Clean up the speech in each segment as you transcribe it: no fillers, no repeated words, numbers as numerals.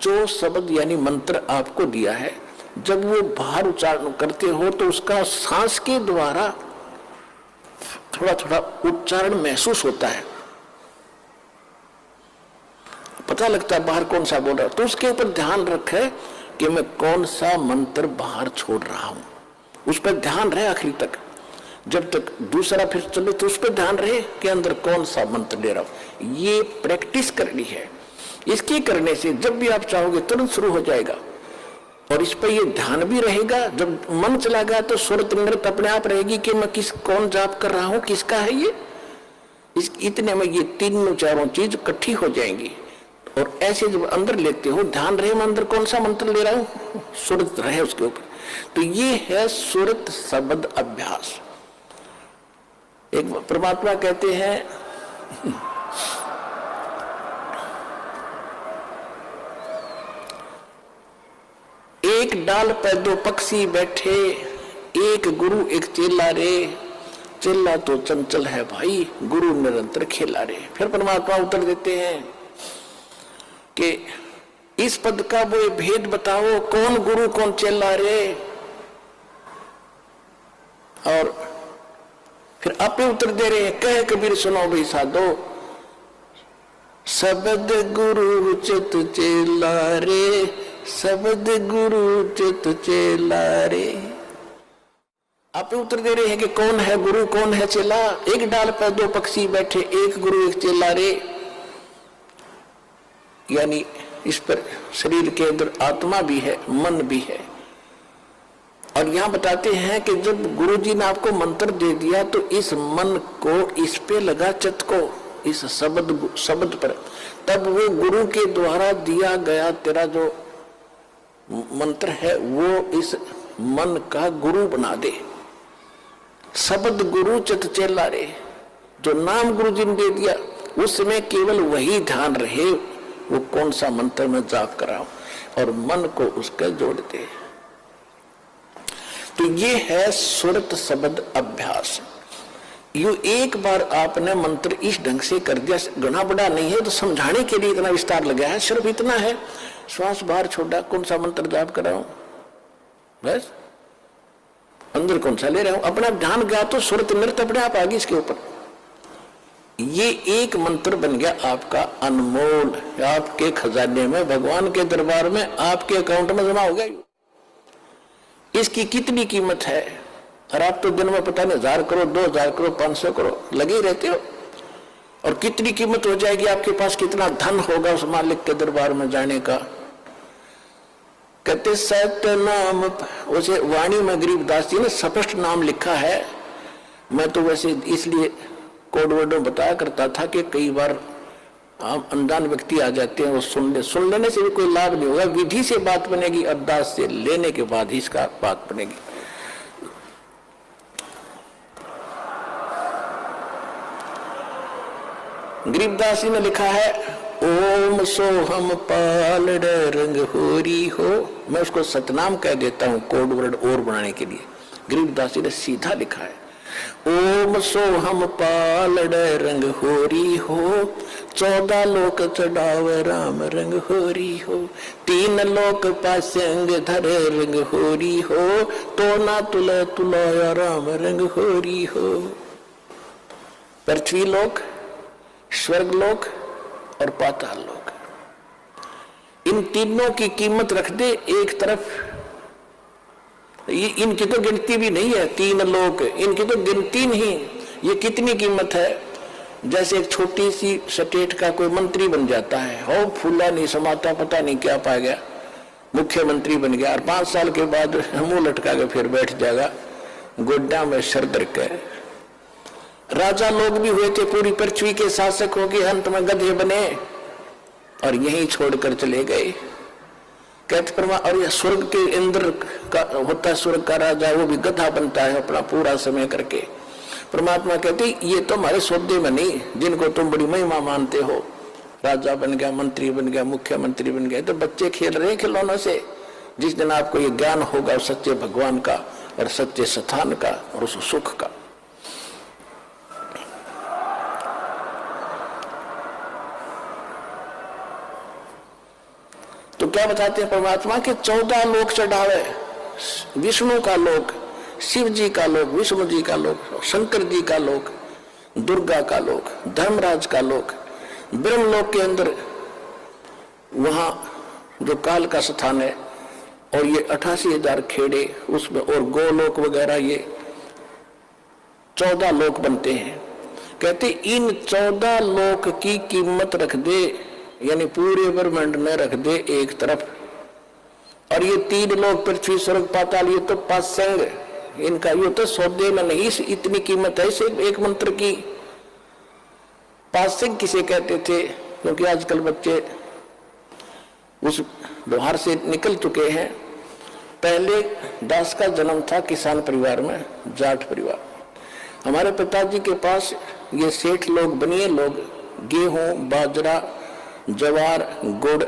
जो शब्द यानी मंत्र आपको दिया है, जब वो बाहर उच्चारण करते हो तो उसका सांस के द्वारा थोड़ा थोड़ा उच्चारण महसूस होता है, पता लगता है बाहर कौन सा बोल रहा है। तो उसके ऊपर ध्यान रखे कि मैं कौन सा मंत्र बाहर छोड़ रहा हूं, उस पर ध्यान रहे आखिरी तक। जब तक दूसरा फिर चले तो उस पर ध्यान रहे कि अंदर कौन सा मंत्र ले रहा हूं। ये प्रैक्टिस करनी है। इसके करने से जब भी आप चाहोगे तुरंत शुरू हो जाएगा, और इस पर ये ध्यान भी रहेगा। जब मन चला गया तो सूरत नृत्य अपने आप रहेगी कि मैं कौन जाप कर रहा हूं, किसका है ये। इतने में ये तीनों चारों चीज इकट्ठी हो जाएंगी। और ऐसे जब अंदर लेते हो, ध्यान रहे मैं अंदर कौन सा मंत्र ले रहा हूं, सूरत रहे उसके ऊपर। तो ये है सूरत शब्द अभ्यास। एक परमात्मा कहते हैं एक डाल पर दो पक्षी बैठे, एक गुरु एक चेला रे, चेला तो चंचल है भाई, गुरु निरंतर खेला रे। फिर परमात्मा उत्तर देते हैं कि इस पद का वो भेद बताओ, कौन गुरु कौन चेला रे। और फिर आपे उत्तर दे रहे हैं, कह कबीर सुनो भाई साधो, शब्द गुरु चित चेला रे, शब्द गुरु चित चेला रे। आप उत्तर दे रहे हैं कि कौन है गुरु कौन है चेला। एक डाल पर दो पक्षी बैठे, एक गुरु एक चेला रे। यानी इस पर शरीर के अंदर आत्मा भी है, मन भी है। और यहां बताते हैं कि जब गुरु जी ने आपको मंत्र दे दिया तो इस मन को इस पे लगा, चित्त को इस शब्द पर, तब वो गुरु के द्वारा दिया गया तेरा जो मंत्र है वो इस मन का गुरु बना दे। शब्द गुरु चित चेला रे, जो नाम गुरु जी ने दे दिया उसमें केवल वही ध्यान रहे, वो कौन सा मंत्र में जाप कर रहा हूं, और मन को उसका जोड़ दे। तो ये है सुरत शब्द अभ्यास। यू एक बार आपने मंत्र इस ढंग से कर दिया, घना बड़ा नहीं है तो समझाने के लिए इतना विस्तार लगा है, सिर्फ इतना है, श्वास बाहर छोड़ा, कौन सा मंत्र जाप कर रहा हूं, बस अंदर कौन सा ले रहा हूं, अपना ध्यान गया तो सुरत नृत्य अपने आप आ गई इसके ऊपर। ये एक मंत्र बन गया आपका अनमोल, आपके खजाने में, भगवान के दरबार में, आपके अकाउंट में जमा हो गया। इसकी कितनी कीमत है, और आप तो दिन में पता नहीं 1000 करोड़ 2000 करोड़ 500 करोड़ लगे ही रहते हो। और कितनी कीमत हो जाएगी आपके पास, कितना धन होगा उस मालिक के दरबार में जाने का। कहते सत्य नाम, उसे वाणी में गरीबदास जी ने स्पष्ट नाम लिखा है। मैं तो वैसे इसलिए कोड वर्ड में बताया करता था कि कई बार हम अनजान व्यक्ति आ जाते हैं, वो सुन लेने से भी कोई लाभ नहीं होगा, विधि से बात बनेगी, अरदास से लेने के बाद ही इसका बात बनेगी। गरीबदास जी ने लिखा है, ओम सोहम पाल रंग होरी हो। मैं उसको सतनाम कह देता हूं कोड वर्ड और बनाने के लिए। गरीबदास जी ने सीधा लिखा है, ओम सोहम पाल रंग होरी हो, 14 लोक चढ़ाव राम रंग होरी हो, 3 लोक पासंग धर रंग होरी हो, तो ना तुला तुलाया राम रंग होरी हो। पृथ्वी लोक, स्वर्ग लोक और पाताल लोक, इन तीनों की कीमत रख दे एक तरफ। ये इनकी तो गिनती भी नहीं है, 3 लोक इनकी तो गिनती नहीं। ये कितनी कीमत है, जैसे एक छोटी सी स्टेट का कोई मंत्री बन जाता है, हो फूला नहीं समाता, पता नहीं क्या पा गया, मुख्यमंत्री बन गया, और 5 साल के बाद मुंह लटका के फिर बैठ जाएगा गोड्डा में सर धर के। राजा लोग भी हुए थे, पूरी पृथ्वी के शासक हो गए, अंत में गधे बने और यहीं छोड़कर चले गए। कहते परमा, और यह स्वर्ग के इंद्र का होता है, स्वर्ग का राजा, वो भी गधा बनता है अपना पूरा समय करके। परमात्मा कहते ये तो हमारे सौदे में नहीं, जिनको तुम बड़ी महिमा मानते हो, राजा बन गया, मंत्री बन गया, मुख्यमंत्री बन गया, तो बच्चे खेल रहे खिलौनों से। जिस दिन आपको ये ज्ञान होगा सच्चे भगवान का और सच्चे स्थान का और उस सुख का। तो क्या बताते हैं परमात्मा के 14 लोक चढ़ावे, विष्णु का लोक, शिव जी का लोक, विष्णु जी का लोक, शंकर जी का लोक, दुर्गा का लोक, धर्मराज का लोक, ब्रह्मलोक के अंदर वहां जो काल का स्थान है, और ये 88,000 खेड़े उसमें, और गोलोक वगैरह, ये 14 लोक बनते हैं। कहते इन 14 लोक की कीमत रख दे, यानी पूरे ब्रह्मांड में रख दे एक तरफ, और ये 3 लोक पृथ्वी स्वर्ग पाताल, ये तो पासंग, इनका ये तो सौदे में नहीं, इतनी कीमत है इसे एक मंत्र की। पासंग किसे कहते थे? क्योंकि आजकल बच्चे उस व्यवहार से निकल चुके हैं। पहले दास का जन्म था किसान परिवार में, जाट परिवार। हमारे पिताजी के पास ये सेठ लोग, बनिए लोग गेहूं, बाजरा, ज्वार, गुड़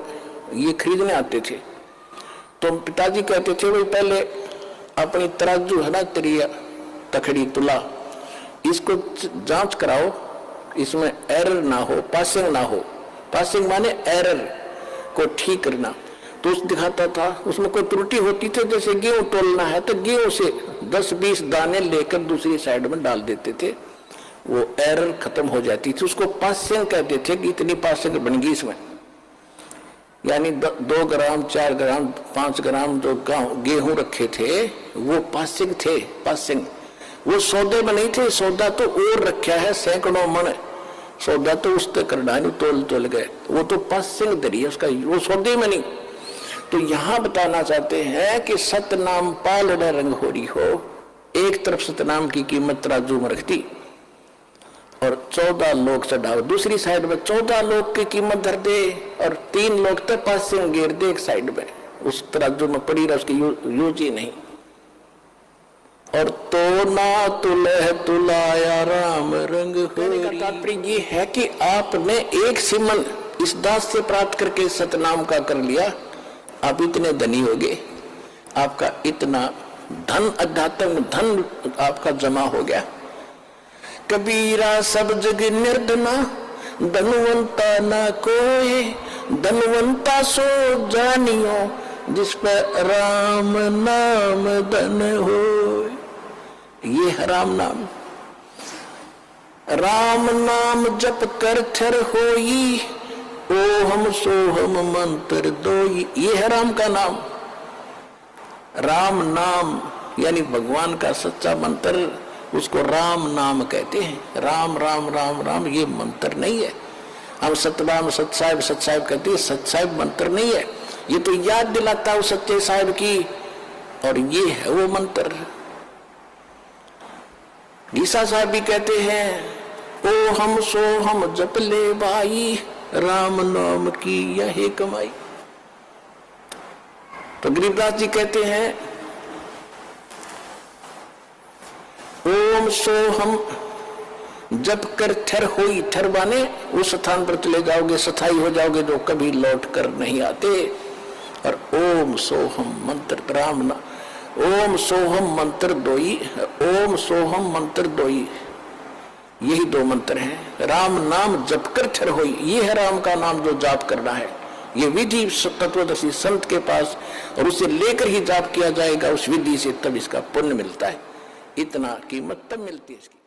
ये खरीदने आते थे। तो पिताजी कहते थे भाई पहले अपनी तराजू है ना, त्रिया तखड़ी तुला, इसको जांच कराओ, इसमें एरर ना हो, पासिंग ना हो। पासिंग माने एरर को ठीक करना। तो उस दिखाता था, उसमें कोई त्रुटि होती थी, जैसे गेहूं तोलना है तो गेहूं से 10-20 दाने लेकर दूसरी साइड में डाल देते थे, वो एरर खत्म हो जाती थी। उसको पासिंग कहते थे कि इतनी पासिंग बन गई इसमें, यानी 2 ग्राम, 4 ग्राम, 5 ग्राम जो गेहूं रखे थे वो पासिंग थे। पासिंग वो सौदे में नहीं थे, सौदा तो और रखा है, सैकड़ों मन सौदा तो उस तक करना तोल गए, वो तो पासिंग दरी है उसका, वो सौदे में नहीं। तो यहां बताना चाहते हैं कि सतनाम पालने रंग हो रही हो, एक तरफ सतनाम की कीमत तराजू में रखती और 14 लोग चढ़ाओ, दूसरी साइड में 14 लोग की कीमत धर दे, और 3 लोग तक पासिंग गिर दे एक साइड में, उस तराजू में पड़ी रहा, उसकी यूज ही नहीं। और तो ना तुलह तुलाया राम रंग होरी। का तात्पर्य ये है कि आपने एक सिमन इस दास से प्राप्त करके सतनाम का कर लिया, आप इतने धनी हो गए, आपका इतना धन, अध्यात्म धन आपका जमा हो गया। कबीरा सब जग निर्धना, धनवंता ना कोई, धनवंता सो जानियो, जिस पर राम नाम धन हो। ये है राम नाम। राम नाम जप कर थर होई, ओहम सोहम मंत्र दोई। ये है राम का नाम। राम नाम यानी भगवान का सच्चा मंत्र, उसको राम नाम कहते हैं। राम राम राम राम ये मंत्र नहीं है। हम सतनाम सतसाहिब सतसाहिब कहते हैं, सतसाहिब मंत्र नहीं है, ये तो याद दिलाता है सच्चे साहिब की, और ये है वो मंत्र। गीसा साहब भी कहते हैं, ओ हम सो हम जप ले भाई, राम नाम की यही कमाई। तो गरीबदास जी कहते हैं, ओम सो हम जप कर थर होई, थर माने उस स्थान पर चले जाओगे, स्थायी हो जाओगे जो कभी लौट कर नहीं आते। और ओम सोहम मंत्र राम ना, ओम सोहम मंत्र दोई, ओम सोहम मंत्र दोई, यही 2 मंत्र हैं। राम नाम जप कर थर होई, ये है राम का नाम जो जाप करना है। ये विधि तत्वदर्शी संत के पास, और उसे लेकर ही जाप किया जाएगा उस विधि से, तब इसका पुण्य मिलता है। इतना कीमत तब मिलती है इसकी।